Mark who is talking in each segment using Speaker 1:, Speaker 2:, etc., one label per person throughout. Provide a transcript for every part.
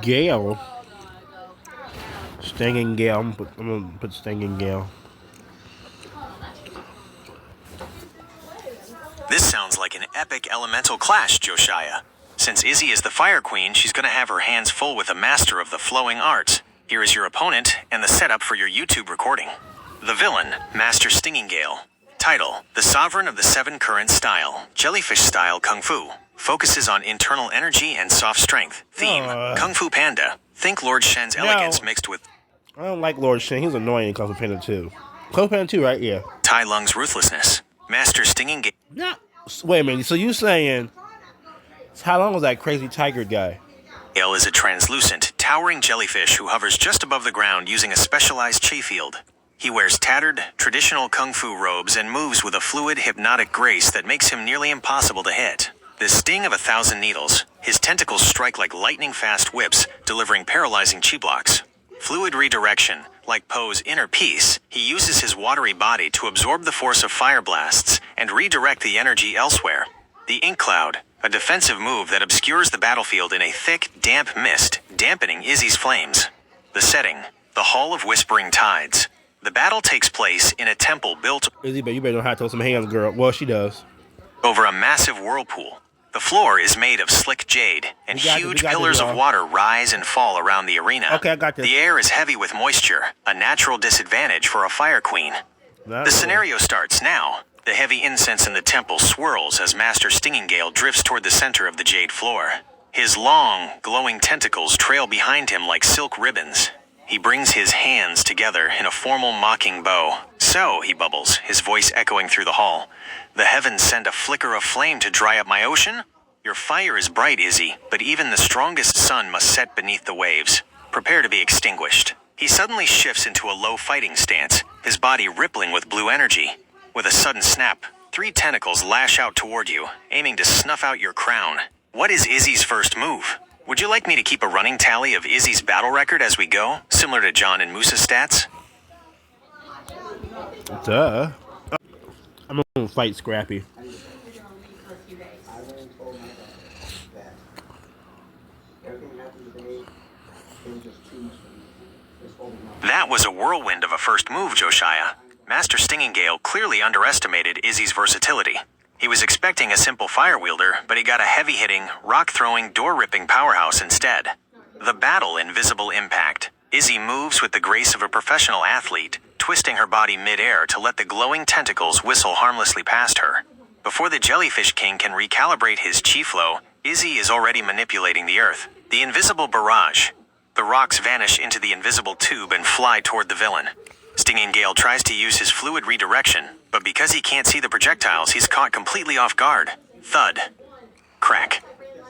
Speaker 1: Gale. Stinging Gale. I'm gonna put Stinging Gale.
Speaker 2: This sounds like an epic elemental clash, Josiah. Since Izzy is the Fire Queen, she's gonna have her hands full with a master of the flowing arts. Here is your opponent and the setup for your YouTube recording. The villain, Master Stinging Gale. Title, The Sovereign of the Seven Currents Style, Jellyfish Style Kung Fu. Focuses on internal energy and soft strength. Theme, Kung Fu Panda. Think Lord Shen's elegance mixed with...
Speaker 1: I don't like Lord Shen. He's annoying in Kung Fu Panda 2. Kung Fu Panda 2, right? Yeah.
Speaker 2: Tai Lung's ruthlessness. Master Stinging Gale.
Speaker 1: Nah. Wait a minute. So you saying... How long was that crazy tiger guy?
Speaker 2: Gale is a translucent, towering jellyfish who hovers just above the ground using a specialized chi field. He wears tattered, traditional kung fu robes and moves with a fluid, hypnotic grace that makes him nearly impossible to hit. The sting of 1,000 needles, his tentacles strike like lightning-fast whips, delivering paralyzing chi blocks. Fluid redirection, like Poe's inner peace, he uses his watery body to absorb the force of fire blasts and redirect the energy elsewhere. The Ink Cloud, a defensive move that obscures the battlefield in a thick, damp mist, dampening Izzy's flames. The setting, the Hall of Whispering Tides. The battle takes place in a temple built...
Speaker 1: Izzy, but you better know how to throw some hands, girl. Well, she does.
Speaker 2: ...over a massive whirlpool. The floor is made of slick jade, and huge pillars of water rise and fall around the arena.
Speaker 1: Okay, I got this.
Speaker 2: The air is heavy with moisture, a natural disadvantage for a fire queen. The scenario starts now. The heavy incense in the temple swirls as Master Stinging Gale drifts toward the center of the jade floor. His long, glowing tentacles trail behind him like silk ribbons. He brings his hands together in a formal mocking bow. So, he bubbles, his voice echoing through the hall. The heavens send a flicker of flame to dry up my ocean? Your fire is bright, Izzy, but even the strongest sun must set beneath the waves. Prepare to be extinguished. He suddenly shifts into a low fighting stance, his body rippling with blue energy. With a sudden snap, 3 tentacles lash out toward you, aiming to snuff out your crown. What is Izzy's first move? Would you like me to keep a running tally of Izzy's battle record as we go, similar to John and Musa's stats?
Speaker 1: Duh. I'm gonna fight Scrappy.
Speaker 2: That was a whirlwind of a first move, Josiah. Master Stinging Gale clearly underestimated Izzy's versatility. He was expecting a simple fire wielder, but he got a heavy-hitting, rock-throwing, door-ripping powerhouse instead. The battle Invisible Impact. Izzy moves with the grace of a professional athlete, twisting her body mid-air to let the glowing tentacles whistle harmlessly past her. Before the Jellyfish King can recalibrate his chi flow, Izzy is already manipulating the earth. The Invisible Barrage. The rocks vanish into the invisible tube and fly toward the villain. Stinging Gale tries to use his fluid redirection, but because he can't see the projectiles, he's caught completely off guard. Thud. Crack.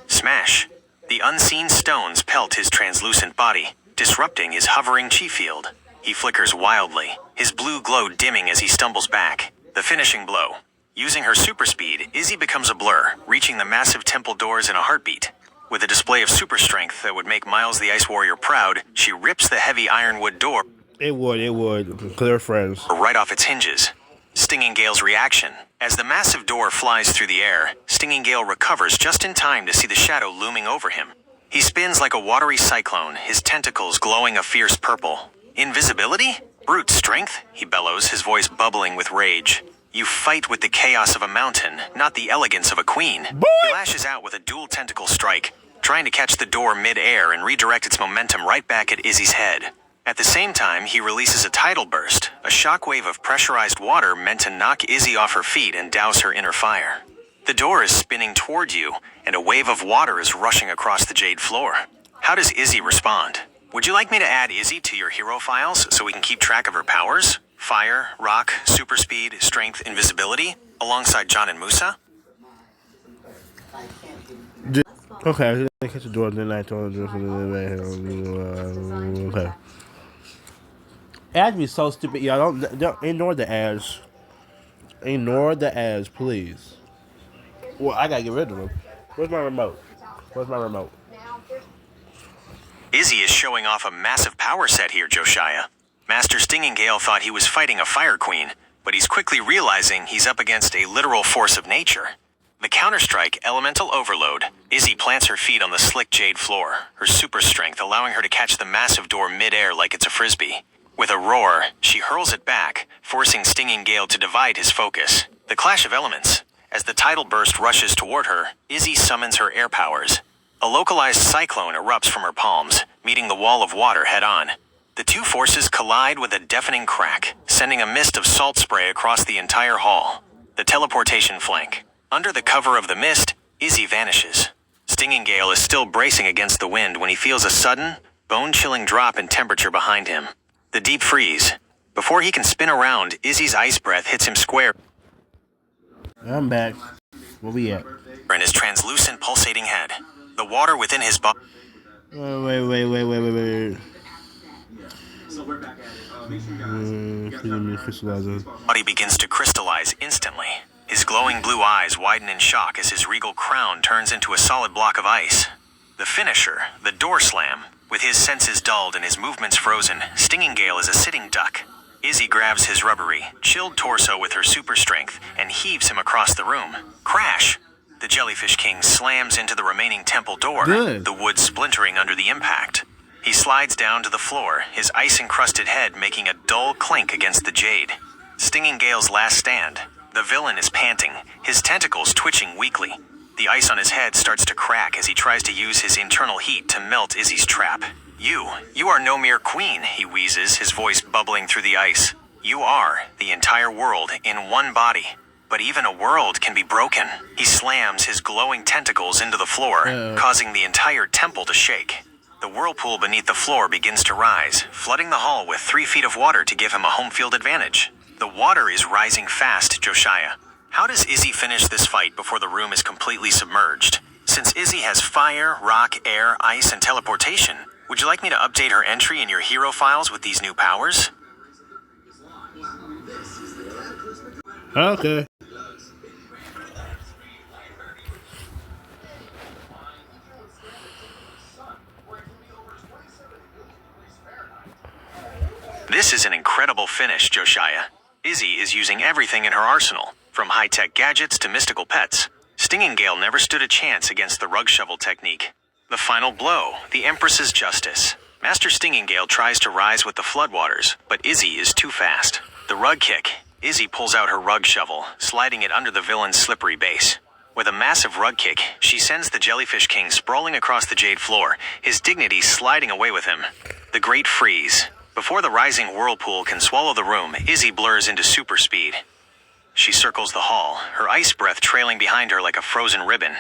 Speaker 2: Smash. The unseen stones pelt his translucent body, disrupting his hovering chi field. He flickers wildly, his blue glow dimming as he stumbles back. The finishing blow. Using her super speed, Izzy becomes a blur, reaching the massive temple doors in a heartbeat. With a display of super strength that would make Miles the Ice Warrior proud, she rips the heavy ironwood door...
Speaker 1: It would, because they're friends.
Speaker 2: ...right off its hinges. Stinging Gale's reaction. As the massive door flies through the air, Stinging Gale recovers just in time to see the shadow looming over him. He spins like a watery cyclone, his tentacles glowing a fierce purple. Invisibility? Brute strength? He bellows, his voice bubbling with rage. You fight with the chaos of a mountain, not the elegance of a queen.
Speaker 1: Boy!
Speaker 2: He lashes out with a dual tentacle strike, trying to catch the door mid-air and redirect its momentum right back at Izzy's head. At the same time, he releases a tidal burst, a shockwave of pressurized water meant to knock Izzy off her feet and douse her inner fire. The door is spinning toward you, and a wave of water is rushing across the jade floor. How does Izzy respond? Would you like me to add Izzy to your hero files so we can keep track of her powers? Fire, rock, super speed, strength, invisibility, alongside John and Musa?
Speaker 1: Okay, I catch the door, then I told you. Okay. Ads be so stupid, y'all. Don't ignore the ads. Ignore the ads, please. Well, I gotta get rid of them. Where's my remote?
Speaker 2: Izzy is showing off a massive power set here, Josiah. Master Stinging Gale thought he was fighting a fire queen, but he's quickly realizing he's up against a literal force of nature. The counterstrike elemental overload. Izzy plants her feet on the slick jade floor, her super strength allowing her to catch the massive door mid-air like it's a frisbee. With a roar, she hurls it back, forcing Stinging Gale to divide his focus. The clash of elements. As the tidal burst rushes toward her, Izzy summons her air powers. A localized cyclone erupts from her palms, meeting the wall of water head-on. The two forces collide with a deafening crack, sending a mist of salt spray across the entire hall. The teleportation flank. Under the cover of the mist, Izzy vanishes. Stinging Gale is still bracing against the wind when he feels a sudden, bone-chilling drop in temperature behind him. The deep freeze. Before he can spin around, Izzy's ice breath hits him square
Speaker 1: I'm back. Where we at?
Speaker 2: in his translucent, pulsating head. The water within his body
Speaker 1: Wait.
Speaker 2: begins to crystallize instantly. His glowing blue eyes widen in shock as his regal crown turns into a solid block of ice. The finisher, the door slam. With his senses dulled and his movements frozen, Stinging Gale is a sitting duck. Izzy grabs his rubbery, chilled torso with her super strength and heaves him across the room. Crash! The Jellyfish King slams into the remaining temple door,
Speaker 1: Good.
Speaker 2: the wood splintering under the impact. He slides down to the floor, his ice-encrusted head making a dull clink against the jade. Stinging Gale's last stand. The villain is panting, his tentacles twitching weakly. The ice on his head starts to crack as he tries to use his internal heat to melt Izzy's trap. You are no mere queen, he wheezes, his voice bubbling through the ice. You are the entire world in one body. But even a world can be broken. He slams his glowing tentacles into the floor, causing the entire temple to shake. The whirlpool beneath the floor begins to rise, flooding the hall with 3 feet of water to give him a home field advantage. The water is rising fast, Josiah. How does Izzy finish this fight before the room is completely submerged? Since Izzy has fire, rock, air, ice, and teleportation, would you like me to update her entry in your hero files with these new powers?
Speaker 1: Okay.
Speaker 2: This is an incredible finish, Josiah. Izzy is using everything in her arsenal, from high-tech gadgets to mystical pets. Stinging Gale never stood a chance against the rug shovel technique. The final blow, the Empress's justice. Master Stinging Gale tries to rise with the floodwaters, but Izzy is too fast. The rug kick. Izzy pulls out her rug shovel, sliding it under the villain's slippery base. With a massive rug kick, she sends the Jellyfish King sprawling across the jade floor, his dignity sliding away with him. The Great Freeze. Before the rising whirlpool can swallow the room, Izzy blurs into super speed. She circles the hall, her ice breath trailing behind her like a frozen ribbon.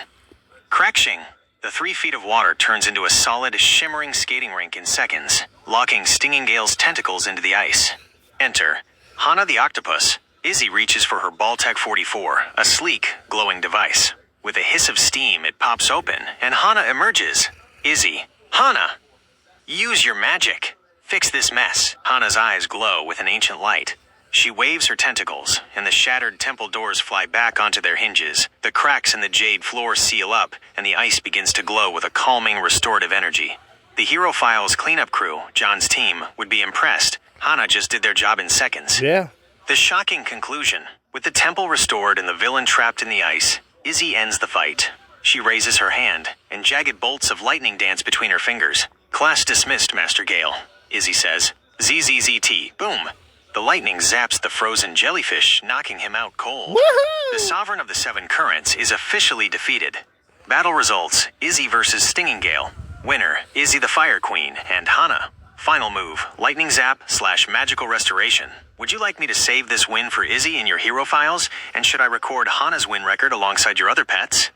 Speaker 2: Crashing. The 3 feet of water turns into a solid, shimmering skating rink in seconds, locking Stinging Gale's tentacles into the ice. Enter Hana the Octopus. Izzy reaches for her Baltec 44, a sleek, glowing device. With a hiss of steam, it pops open, and Hana emerges. Izzy. Hana! Use your magic. Fix this mess. Hana's eyes glow with an ancient light. She waves her tentacles, and the shattered temple doors fly back onto their hinges. The cracks in the jade floor seal up, and the ice begins to glow with a calming, restorative energy. The Hero Files cleanup crew, John's team, would be impressed. Hana just did their job in seconds.
Speaker 1: Yeah.
Speaker 2: The shocking conclusion. With the temple restored and the villain trapped in the ice, Izzy ends the fight. She raises her hand, and jagged bolts of lightning dance between her fingers. Class dismissed, Master Gale, Izzy says. ZZZT. Boom. The lightning zaps the frozen jellyfish, knocking him out cold.
Speaker 1: Woohoo!
Speaker 2: The Sovereign of the Seven Currents is officially defeated. Battle results, Izzy versus Stinging Gale. Winner, Izzy the Fire Queen, and Hana. Final move, Lightning Zap / Magical Restoration. Would you like me to save this win for Izzy in your hero files? And should I record Hana's win record alongside your other pets?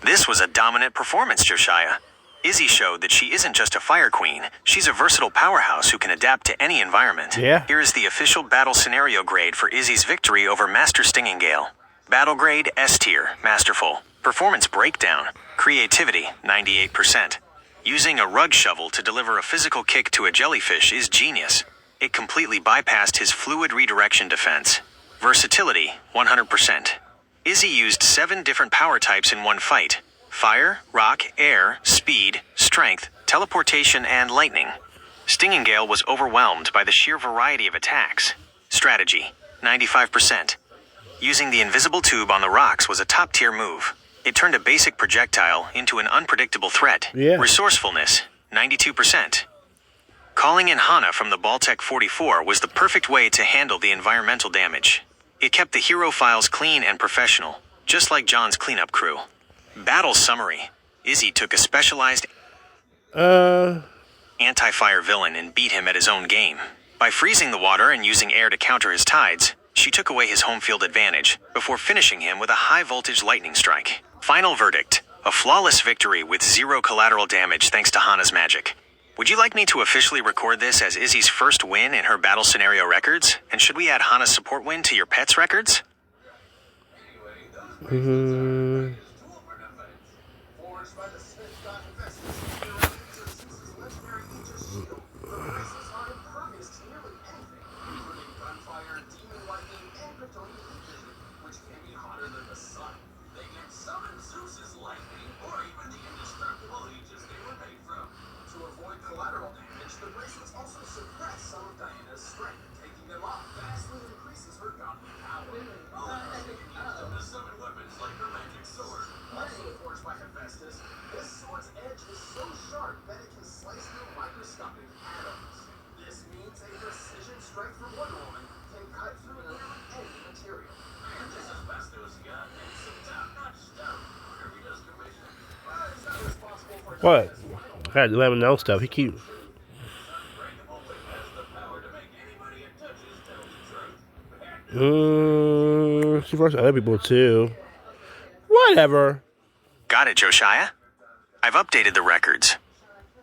Speaker 2: This was a dominant performance, Josiah. Izzy showed that she isn't just a fire queen, she's a versatile powerhouse who can adapt to any environment.
Speaker 1: Yeah.
Speaker 2: Here is the official battle scenario grade for Izzy's victory over Master Stinging Gale. Battle grade S tier, masterful. Performance breakdown, creativity 98%. Using a rug shovel to deliver a physical kick to a jellyfish is genius. It completely bypassed his fluid redirection defense. Versatility 100%. Izzy used 7 different power types in one fight: fire, rock, air, speed, strength, teleportation, and lightning. Stinging Gale was overwhelmed by the sheer variety of attacks. Strategy, 95%. Using the invisible tube on the rocks was a top-tier move. It turned a basic projectile into an unpredictable threat.
Speaker 1: Yeah.
Speaker 2: Resourcefulness, 92%. Calling in Hana from the Baltec 44 was the perfect way to handle the environmental damage. It kept the hero files clean and professional, just like John's cleanup crew. Battle summary. Izzy took a specialized anti-fire villain and beat him at his own game. By freezing the water and using air to counter his tides, she took away his home field advantage, before finishing him with a high-voltage lightning strike. Final verdict. A flawless victory with 0 collateral damage thanks to Hana's magic. Would you like me to officially record this as Izzy's first win in her battle scenario records? And should we add Hana's support win to your pet's records?
Speaker 1: What? I had to let him know stuff. He keep. She works with other people too. Whatever.
Speaker 2: Got it, Josiah? I've updated the records.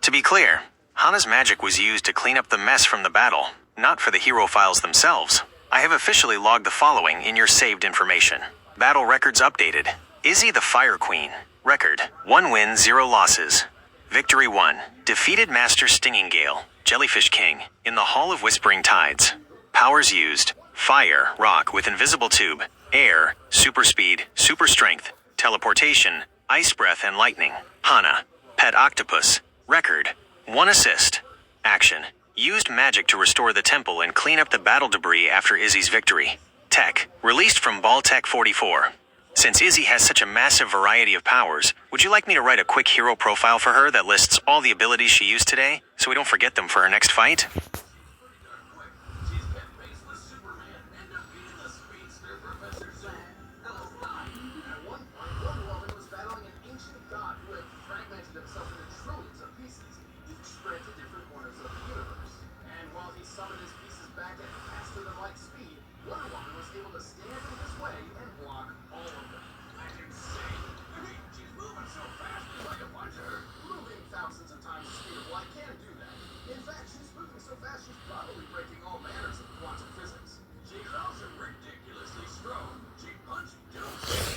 Speaker 2: To be clear, Hana's magic was used to clean up the mess from the battle, not for the hero files themselves. I have officially logged the following in your saved information. Battle records updated. Izzy the Fire Queen. Record, 1 win, 0 losses. Victory 1. Defeated Master Stinging Gale, Jellyfish King, in the Hall of Whispering Tides. Powers used, fire, rock with invisible tube, air, super speed, super strength, teleportation, ice breath and lightning. Hana, pet octopus. Record, 1 assist. Action, used magic to restore the temple and clean up the battle debris after Izzy's victory. Tech, released from Baltec 44. Since Izzy has such a massive variety of powers, would you like me to write a quick hero profile for her that lists all the abilities she used today, so we don't forget them for her next fight?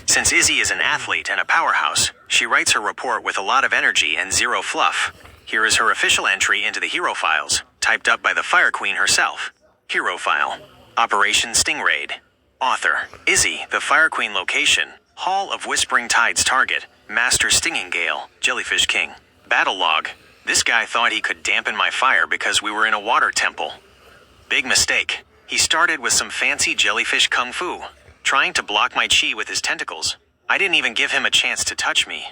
Speaker 2: Since Izzy is an athlete and a powerhouse, she writes her report with a lot of energy and 0 fluff. Here is her official entry into the hero files, typed up by the Fire Queen herself. Hero file. Operation Stingraid. Author, Izzy, the Fire Queen. Location, Hall of Whispering Tides. Target, Master Stinging Gale, Jellyfish King. Battle log. This guy thought he could dampen my fire because we were in a water temple. Big mistake. He started with some fancy jellyfish kung fu, trying to block my chi with his tentacles. I didn't even give him a chance to touch me.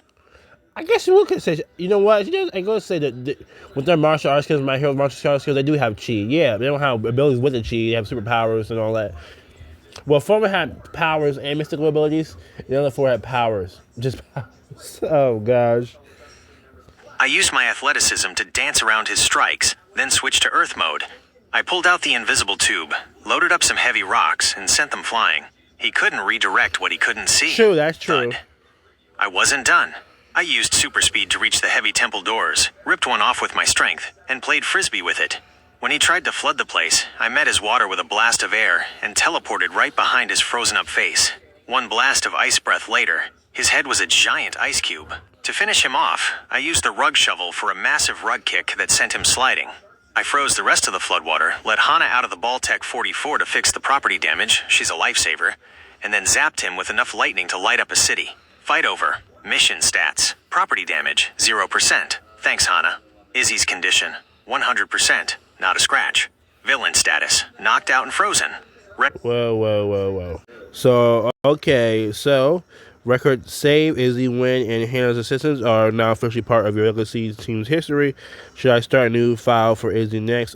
Speaker 1: I guess you could say, you know what? I go say that with their martial arts skills, my heroes' martial arts skills, they do have chi. Yeah, they don't have abilities with the chi. They have superpowers and all that. Well, Former had powers and mystical abilities. The other 4 had powers. Just powers. Oh, gosh.
Speaker 2: I used my athleticism to dance around his strikes, then switched to Earth mode. I pulled out the invisible tube, loaded up some heavy rocks, and sent them flying. He couldn't redirect what he couldn't see.
Speaker 1: True, that's true.
Speaker 2: Thud. I wasn't done. I used super speed to reach the heavy temple doors, ripped one off with my strength, and played frisbee with it. When he tried to flood the place, I met his water with a blast of air and teleported right behind his frozen-up face. One blast of ice breath later, his head was a giant ice cube. To finish him off, I used the rug shovel for a massive rug kick that sent him sliding. I froze the rest of the floodwater, let Hana out of the Baltec 44 to fix the property damage, she's a lifesaver, and then zapped him with enough lightning to light up a city. Fight over. Mission stats. Property damage, 0%. Thanks, Hana. Izzy's condition, 100%. Not a scratch. Villain status, knocked out and frozen.
Speaker 1: Whoa. So, okay, so record save, Izzy win, and Hannah's assistants are now officially part of your Legacy team's history. Should I start a new file for Izzy next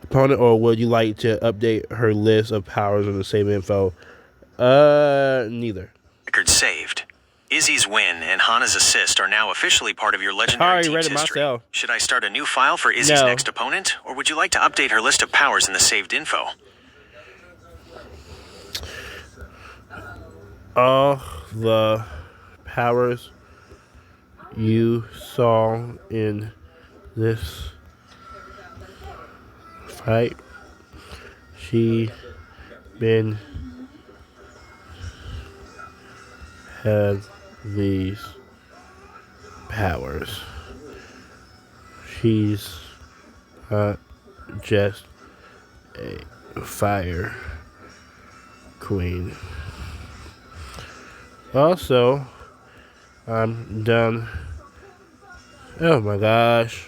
Speaker 1: opponent, or would you like to update her list of powers in the save info? Neither.
Speaker 2: Record saved. Izzy's win and Hana's assist are now officially part of your legendary team's history.
Speaker 1: Myself.
Speaker 2: Should I start a new file for Izzy's next opponent, or would you like to update her list of powers in the saved info?
Speaker 1: All the powers you saw in this fight, she been had these powers. She's not just a fire queen. Also, I'm done. Oh my gosh.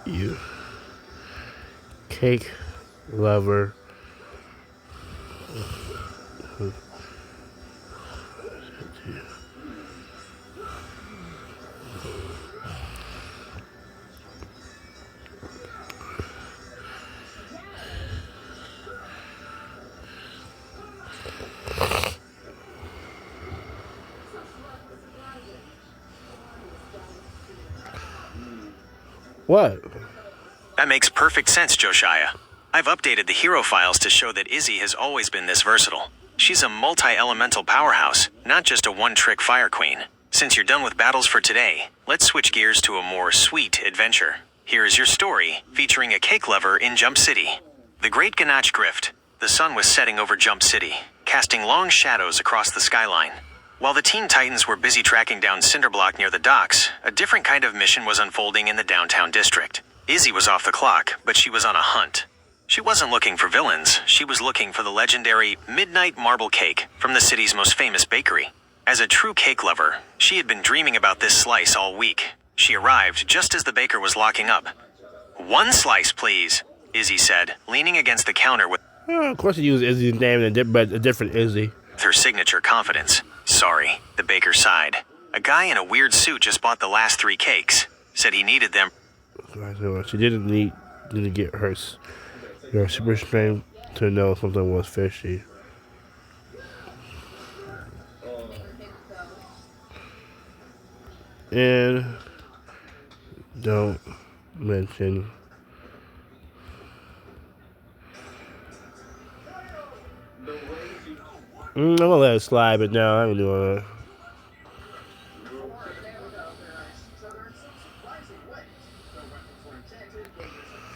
Speaker 1: You cake lover. What?
Speaker 2: That makes perfect sense, Josiah. I've updated the hero files to show that Izzy has always been this versatile. She's a multi-elemental powerhouse, not just a one-trick fire queen. Since you're done with battles for today, let's switch gears to a more sweet adventure. Here is your story, featuring a cake lover in Jump City. The Great Ganach Grift. The sun was setting over Jump City, casting long shadows across the skyline. While the Teen Titans were busy tracking down Cinderblock near the docks, a different kind of mission was unfolding in the downtown district. Izzy was off the clock, but she was on a hunt. She wasn't looking for villains, she was looking for the legendary Midnight Marble Cake from the city's most famous bakery. As a true cake lover, she had been dreaming about this slice all week. She arrived just as the baker was locking up. "One slice, please," Izzy said, leaning against the counter with
Speaker 1: Of course, he used Izzy's name, but a different Izzy.
Speaker 2: her signature confidence. "Sorry," the baker sighed. "A guy in a weird suit just bought the last 3 cakes. Said he needed them."
Speaker 1: She didn't need to get her super strength to know something was fishy. And don't mention I'm gonna let it slide, but no, I ain't doing it.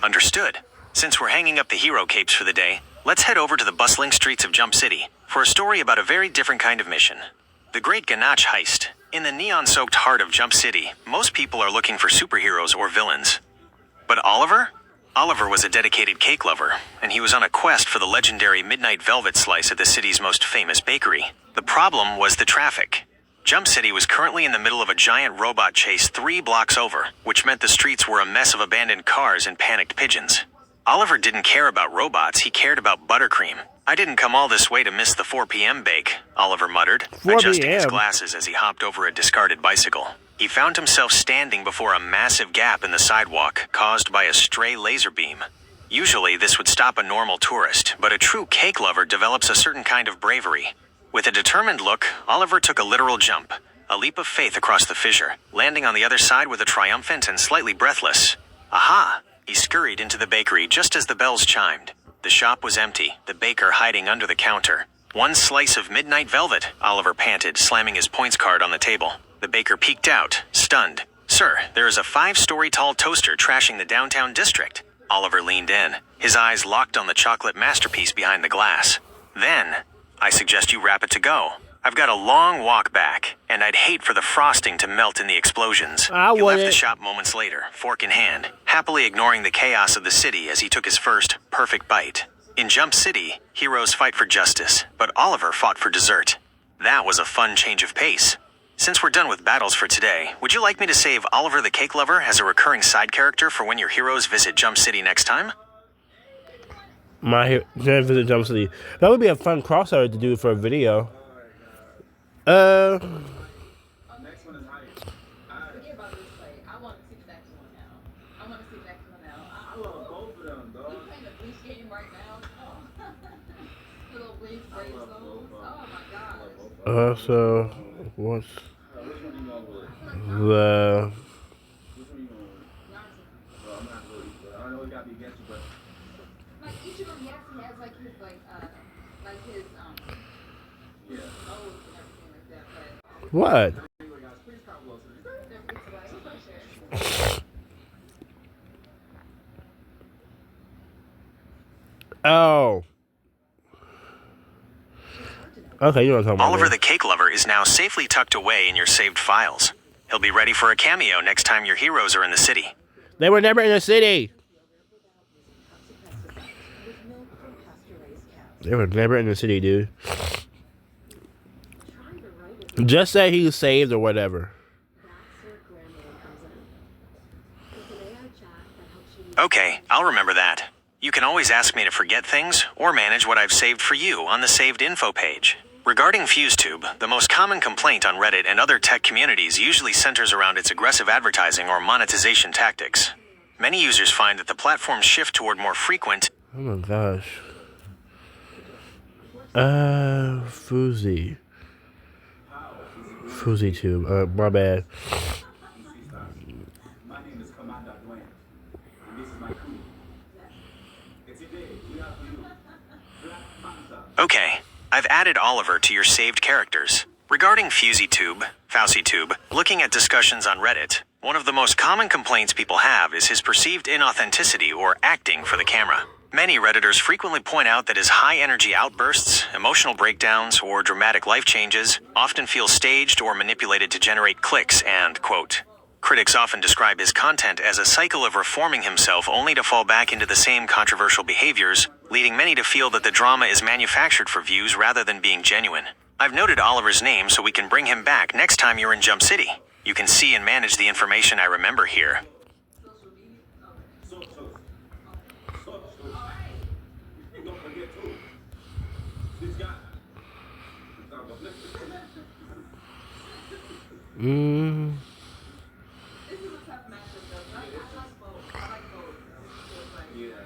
Speaker 2: Understood. Since we're hanging up the hero capes for the day, let's head over to the bustling streets of Jump City for a story about a very different kind of mission. The Great Ganach Heist. In the neon-soaked heart of Jump City, most people are looking for superheroes or villains. But Oliver? Oliver was a dedicated cake lover, and he was on a quest for the legendary Midnight Velvet Slice at the city's most famous bakery. The problem was the traffic. Jump City was currently in the middle of a giant robot chase 3 blocks over, which meant the streets were a mess of abandoned cars and panicked pigeons. Oliver didn't care about robots, he cared about buttercream. "I didn't come all this way to miss the 4 p.m. bake," Oliver muttered,
Speaker 1: 4
Speaker 2: adjusting his
Speaker 1: p.m.?
Speaker 2: glasses as he hopped over a discarded bicycle. He found himself standing before a massive gap in the sidewalk caused by a stray laser beam. Usually this would stop a normal tourist, but a true cake lover develops a certain kind of bravery. With a determined look, Oliver took a literal jump, a leap of faith across the fissure, landing on the other side with a triumphant and slightly breathless "Aha!" He scurried into the bakery just as the bells chimed. The shop was empty, the baker hiding under the counter. "1 slice of midnight velvet," Oliver panted, slamming his points card on the table. The baker peeked out, stunned. Sir, there is a 5-story tall toaster trashing the downtown district. Oliver leaned in, his eyes locked on the chocolate masterpiece behind the glass. Then, I suggest you wrap it to go. I've got a long walk back, and I'd hate for the frosting to melt in the explosions. He left the shop moments later, fork in hand, happily ignoring the chaos of the city as he took his first perfect bite. In Jump City, heroes fight for justice, but Oliver fought for dessert. That was a fun change of pace. Since we're done with battles for today, would you like me to save Oliver the Cake Lover as a recurring side character for when your heroes visit Jump City next time?
Speaker 1: Visit Jump City. That would be a fun crossover to do for a video.
Speaker 3: Next one is height. Forget about this play. I want to see the next one now. I want to see the next one now. I love both of them, dog. We playing the Bleach game right now. Oh. Little Bleach brave souls. Oh my gosh.
Speaker 1: So what's
Speaker 3: Which one you going with?
Speaker 1: the
Speaker 3: Which one you going with? Well, I'm not really, but I know it got to be against you, but
Speaker 4: Like each of them, yes, he has like his his
Speaker 3: yeah.
Speaker 4: oaths and everything like that. But
Speaker 1: what?
Speaker 3: Anyway, guys, please comment below.
Speaker 4: they're for sure.
Speaker 1: Oh. Okay, you know what I'm talking about.
Speaker 2: Oliver the Cake Lover is now safely tucked away in your saved files. He'll be ready for a cameo next time your heroes are in the city.
Speaker 1: They were never in the city. They were never in the city, dude. Just say he's saved or whatever.
Speaker 2: Okay, I'll remember that. You can always ask me to forget things or manage what I've saved for you on the saved info page. Regarding FuseTube, the most common complaint on Reddit and other tech communities usually centers around its aggressive advertising or monetization tactics. Many users find that the platform's shift toward more frequent.
Speaker 1: Oh my gosh. Fuzzy. FuseTube. My bad.
Speaker 3: My name is Commander Dwayne, and this is my crew. Today, we have for you Black Panther.
Speaker 2: Okay, I've added Oliver to your saved characters. Regarding FuseTube, looking at discussions on Reddit, one of the most common complaints people have is his perceived inauthenticity or acting for the camera. Many Redditors frequently point out that his high-energy outbursts, emotional breakdowns, or dramatic life changes often feel staged or manipulated to generate clicks and, quote, critics often describe his content as a cycle of reforming himself only to fall back into the same controversial behaviors, leading many to feel that the drama is manufactured for views rather than being genuine. I've noted Oliver's name so we can bring him back next time you're in Jump City. You can see and manage the information I remember here.
Speaker 3: Don't forget too. This guy.
Speaker 4: This is a tough matchup though. I like both. I like both.
Speaker 3: Yeah.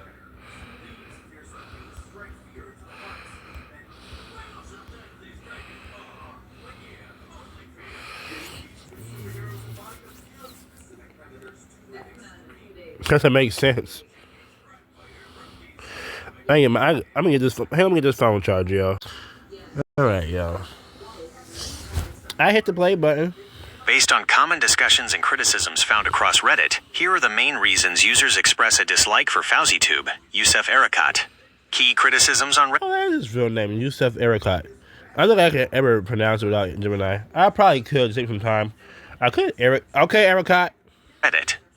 Speaker 1: Because that makes sense. I'm gonna get this. Hey, let me get this phone charged, y'all. All right, y'all. I hit the play button.
Speaker 2: Based on common discussions and criticisms found across Reddit, here are the main reasons users express a dislike for FuseTube, Yusef Erekat. Key criticisms on Reddit.
Speaker 1: Oh, that is his real name, Yusef Erekat. I don't think I can ever pronounce it without Gemini. I probably could take some time. I could, Eric. Okay, Erekat.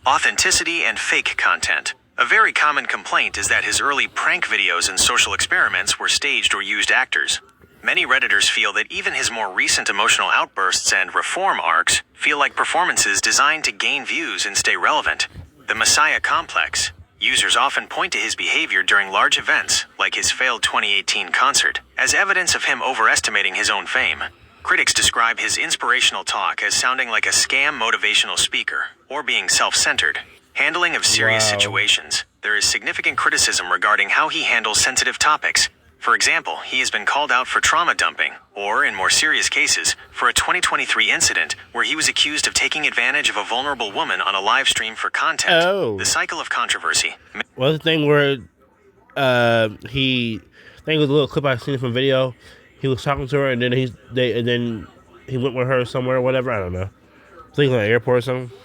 Speaker 2: Authenticity and fake content. A very common complaint is that his early prank videos and social experiments were staged or used actors. Many Redditors feel that even his more recent emotional outbursts and reform arcs feel like performances designed to gain views and stay relevant. The Messiah complex. Users often point to his behavior during large events, like his failed 2018 concert, as evidence of him overestimating his own fame. Critics describe his inspirational talk as sounding like a scam motivational speaker, or being self-centered. Handling of serious situations. There is significant criticism regarding how he handles sensitive topics. For example, he has been called out for trauma dumping, or, in more serious cases, for a 2023 incident where he was accused of taking advantage of a vulnerable woman on a live stream for content.
Speaker 1: Oh.
Speaker 2: The cycle of controversy.
Speaker 1: Well, the thing where I think it was a little clip I seen from video. He was talking to her, and then he went with her somewhere, or whatever. I don't know. Think on an airport or something.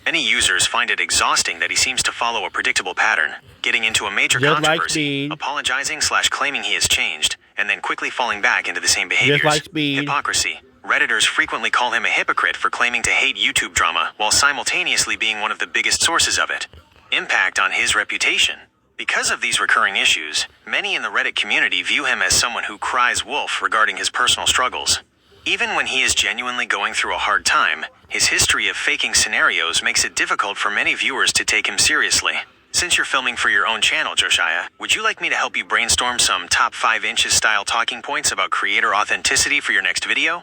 Speaker 2: Many users find it exhausting that he seems to follow a predictable pattern, getting into a major
Speaker 1: Just like
Speaker 2: controversy,
Speaker 1: Speed.
Speaker 2: apologizing/claiming he has changed, and then quickly falling back into the same behaviors.
Speaker 1: Just like Speed.
Speaker 2: Hypocrisy. Redditors frequently call him a hypocrite for claiming to hate YouTube drama while simultaneously being one of the biggest sources of it. Impact on his reputation. Because of these recurring issues, many in the Reddit community view him as someone who cries wolf regarding his personal struggles. Even when he is genuinely going through a hard time, his history of faking scenarios makes it difficult for many viewers to take him seriously. Since you're filming for your own channel, Josiah, would you like me to help you brainstorm some top 5 inches style talking points about creator authenticity for your next video?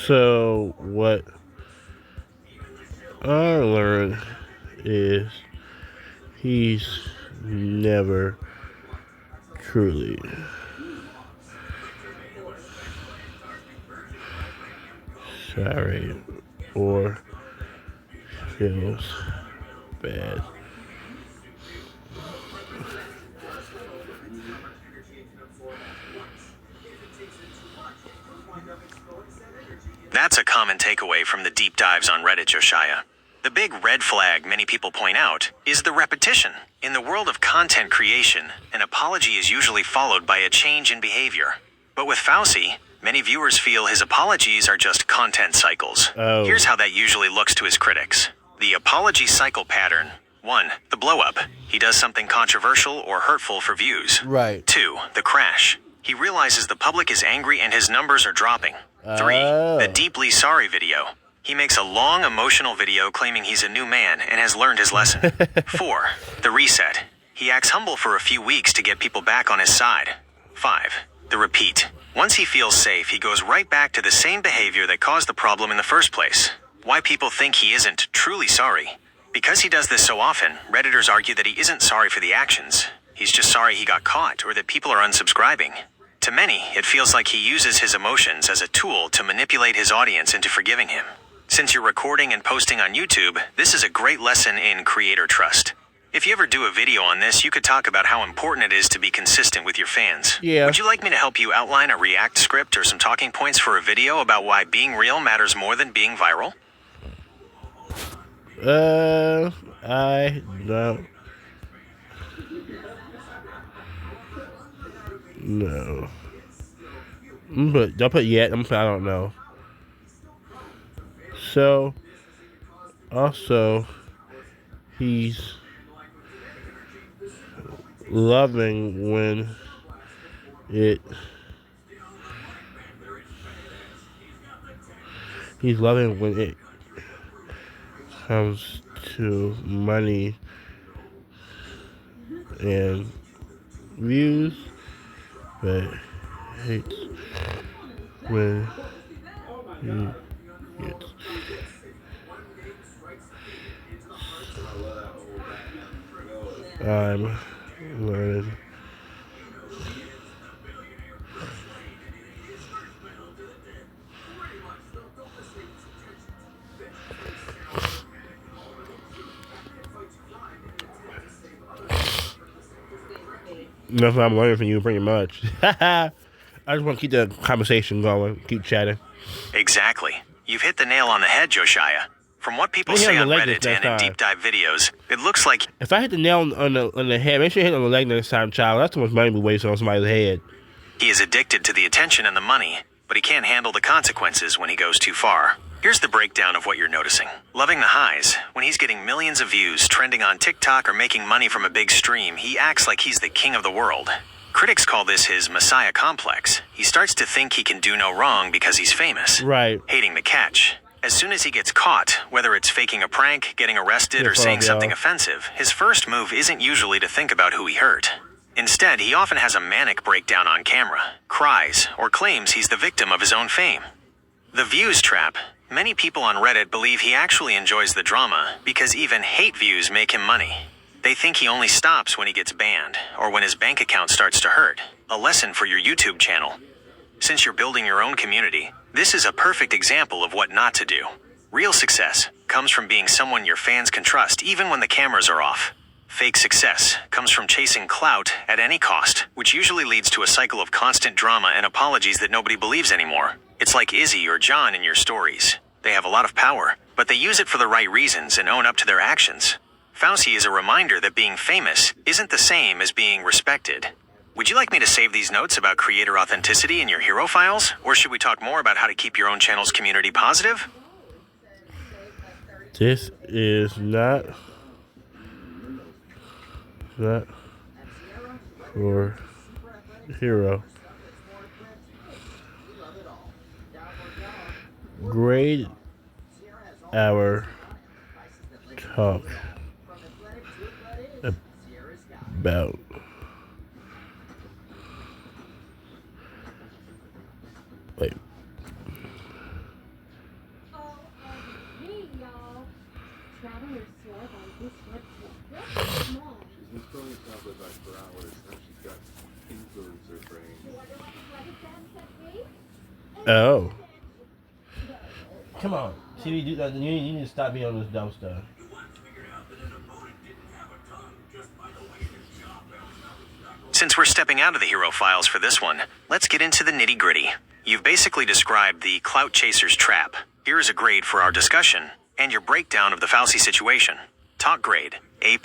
Speaker 1: So what I learned is he's never truly sorry or feels bad.
Speaker 2: That's a common takeaway from the deep dives on Reddit, Josiah. The big red flag many people point out is the repetition. In the world of content creation, an apology is usually followed by a change in behavior. But with Fauci, many viewers feel his apologies are just content cycles.
Speaker 1: Oh.
Speaker 2: Here's how that usually looks to his critics. The apology cycle pattern. 1. The blow-up. He does something controversial or hurtful for views.
Speaker 1: Right.
Speaker 2: 2. The crash. He realizes the public is angry and his numbers are dropping. 3.
Speaker 1: Oh.
Speaker 2: The deeply sorry video. He makes a long emotional video claiming he's a new man and has learned his lesson. 4. The reset. He acts humble for a few weeks to get people back on his side. 5. The repeat. Once he feels safe, he goes right back to the same behavior that caused the problem in the first place. Why people think he isn't truly sorry. Because he does this so often, Redditors argue that he isn't sorry for the actions. He's just sorry he got caught or that people are unsubscribing. To many, it feels like he uses his emotions as a tool to manipulate his audience into forgiving him. Since you're recording and posting on YouTube, this is a great lesson in creator trust. If you ever do a video on this, you could talk about how important it is to be consistent with your fans.
Speaker 1: Yeah.
Speaker 2: Would you like me to help you outline a React script or some talking points for a video about why being real matters more than being viral?
Speaker 1: I don't know. But don't put yet. I don't know. So, also, he's loving when it. He's loving when it comes to money and views, but hates when he gets I'm learning nothing I'm learning from you pretty much. I just want to keep the conversation going, keep chatting.
Speaker 2: Exactly. You've hit the nail on the head, Josiah. From what people
Speaker 1: Maybe
Speaker 2: say
Speaker 1: on
Speaker 2: on
Speaker 1: the leg
Speaker 2: Reddit
Speaker 1: this
Speaker 2: and in
Speaker 1: time.
Speaker 2: deep dive videos, it looks like
Speaker 1: If I hit the nail on the head, make sure you hit it on the leg next time, child. That's too much money to be wasting on somebody's head.
Speaker 2: he is addicted to the attention and the money, but he can't handle the consequences when he goes too far. Here's the breakdown of what you're noticing. Loving the highs. When he's getting millions of views, trending on TikTok, or making money from a big stream, he acts like he's the king of the world. Critics call this his messiah complex. He starts to think he can do no wrong because he's famous.
Speaker 1: Right.
Speaker 2: Hating the catch. As soon as he gets caught, whether it's faking a prank, getting arrested, or saying something offensive, his first move isn't usually to think about who he hurt. Instead, he often has a manic breakdown on camera, cries, or claims he's the victim of his own fame. The views trap. Many people on Reddit believe he actually enjoys the drama because even hate views make him money. They think he only stops when he gets banned or when his bank account starts to hurt. A lesson for your YouTube channel. Since you're building your own community, this is a perfect example of what not to do. Real success comes from being someone your fans can trust even when the cameras are off. Fake success comes from chasing clout at any cost, which usually leads to a cycle of constant drama and apologies that nobody believes anymore. It's like Izzy or John in your stories. They have a lot of power, but they use it for the right reasons and own up to their actions. Fauci is a reminder that being famous isn't the same as being respected. Would you like me to save these notes about creator authenticity in your hero files? Or should we talk more about how to keep your own channel's community positive?
Speaker 1: This is not for hero. Grade our talk about wait.
Speaker 4: Hey, y'all. Traveler's swag on this website. Small.
Speaker 5: This probably sounds like that for hours, and she's got influencer brain.
Speaker 1: Oh. Come on. See, you need to stop being on this dumb stuff.
Speaker 2: Since we're stepping out of the hero files for this one, let's get into the nitty-gritty. You've basically described the clout chaser's trap. Here is a grade for our discussion and your breakdown of the Fauci situation. Talk grade, A+.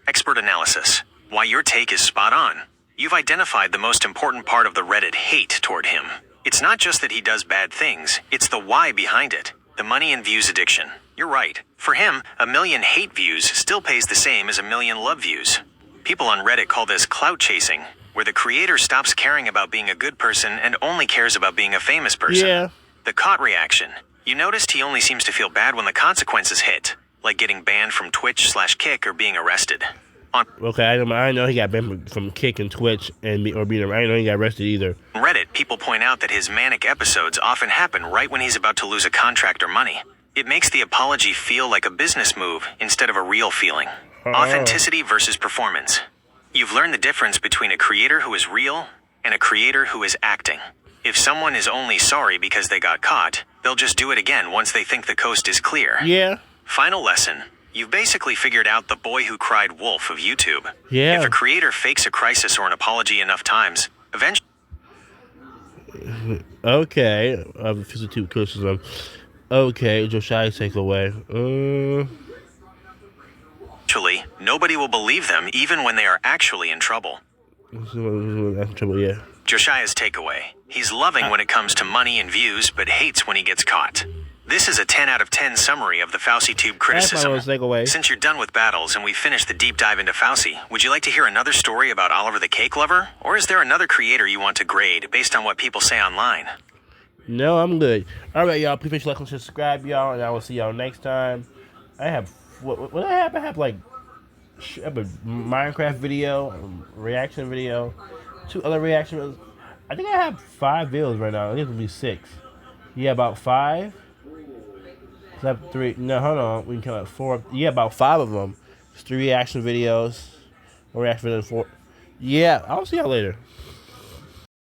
Speaker 2: Expert analysis. Why your take is spot on. You've identified the most important part of the Reddit hate toward him. It's not just that he does bad things, it's the why behind it. The money and views addiction. You're right. For him, 1 million hate views still pays the same as 1 million love views. People on Reddit call this clout chasing, where the creator stops caring about being a good person and only cares about being a famous person.
Speaker 1: Yeah.
Speaker 2: The caught reaction. You noticed he only seems to feel bad when the consequences hit, like getting banned from Twitch/Kick or being arrested. On
Speaker 1: Okay, I know he got banned from Kick and Twitch and being. I didn't know he got arrested either.
Speaker 2: Reddit, people point out that his manic episodes often happen right when he's about to lose a contract or money. It makes the apology feel like a business move instead of a real feeling. Authenticity versus performance. You've learned the difference between a creator who is real and a creator who is acting. If someone is only sorry because they got caught, they'll just do it again once they think the coast is clear.
Speaker 1: Yeah.
Speaker 2: Final lesson. You've basically figured out the boy who cried wolf of YouTube.
Speaker 1: Yeah.
Speaker 2: If a creator fakes a crisis or an apology enough times, eventually
Speaker 1: Okay. 52 criticism. Okay, Josiah's takeaway.
Speaker 2: nobody will believe them even when they are actually in trouble.
Speaker 1: Yeah.
Speaker 2: Josiah's takeaway. He's loving when it comes to money and views, but hates when he gets caught. This is a 10 out of 10 summary of the FauciTube criticism.
Speaker 1: That's my takeaway.
Speaker 2: Since you're done with battles and we've finished the deep dive into Fauci, would you like to hear another story about Oliver the Cake Lover? Or is there another creator you want to grade based on what people say online?
Speaker 1: No, I'm good. All right, y'all. Please make sure to like and subscribe, y'all, and I will see y'all next time. I have what I have? I have like a Minecraft video, reaction video, 2 other reaction videos. I think I have 5 videos right now. I think it'll be 6. Yeah, about 5. I have 3. No, hold on. We can count 4. Yeah, about 5 of them. It's 3 reaction videos. Or reaction videos 4. Yeah, I'll see y'all later.